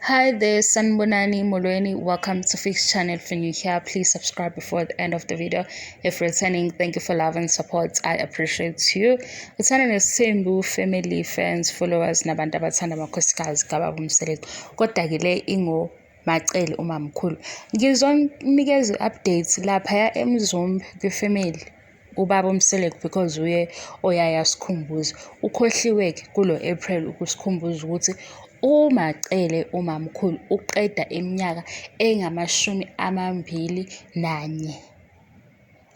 Hi there, Sanbonani Molweni. Welcome to Fix Channel. If you're new here, please subscribe before the end of the video. If returning, thank you for love and support. I appreciate you. Uthando Nes'thembu family, friends, followers, nabantu abathanda amakhosikazi kababumsele. Kodwa ke le ingo Macele Mamkhulu. Ngizonikeza updates lapha eMzumbe kwifamily. Ubaba umselect because uye oyaya sikhumbuza ukhohliwe kulo April ukusikhumbuza ukuthi uMacele uMamkhulu uqeda iminyaka engamashumi 21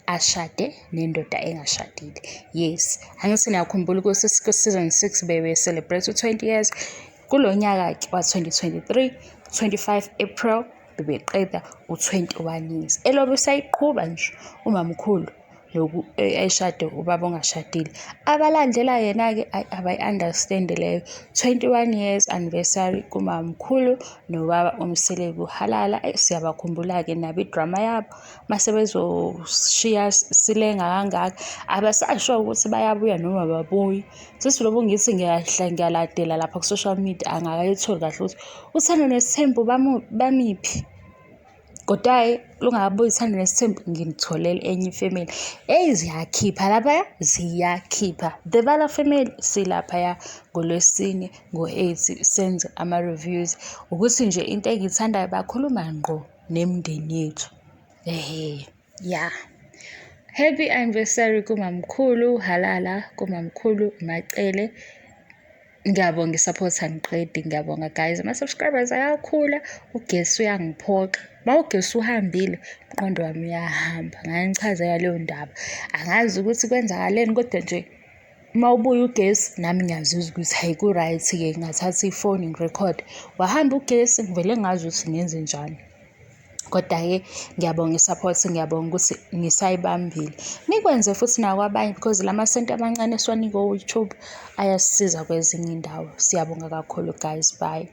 ashade nendoda engashadile. Yes, angithi niyakhumbula ukuthi season 6 bebe celebrate 20 years kulo nyaka wa 2023 25 April bebeqeda u21 years. Elobe sayiqhubha nje uMamkhulu loku eshade ubaba ongashadile. Abalandela yena ke abayi-understand leyo 21 years anniversary kuMamkhulu nobaba umseleki uhalala. Siyabakhumbula ke nabo idrama yabo mase bezoshiya silenga kangaka abasasho ukuthi bayabuya noma babuyi. Sesilobo ngithi ngiyaladela lapha ku social media angakayitholi kahle ukuthi Uthando Nes'thembu bamiphi. Kodwa lungabuyi Uthando Nes'thembu ngimtholele enye ifamily. Ziyakhipha lapha ziyakhipha. The Bala family silapha ngoLwesine ngo8 senze ama reviews ukuthi nje into engithandayo bakhuluma ngqo nemndeni yethu. Yeah. Happy anniversary kuMamkhulu halala kuMamkhulu Macele. Ngiyabonga isupport angiqedi. Ngiyabonga guys, ama subscribers ayakhula. Ugesi uyangiphoqa. Mawugesi uhambile umqondo wami uyahamba. Ngangichazela leyo ndaba. Angazi ukuthi kwenzakaleni kodwa nje mawubuya ugesi nami ngiyazizwa ukuthi hayi ku right ke ngathatha ifoni ngirecord. Wahamba ugesi ngivele ngazi ukuthi ngenze njani. Kodwa ke ngiyabonga isupport, ngiyabonga ukuthi ngisayibambile. Nikwenze futhi nakwabanye because lamasenti amancane esiwanika YouTube ayasisiza kwezinye indawo. Siyabonga kakhulu guys. Bye.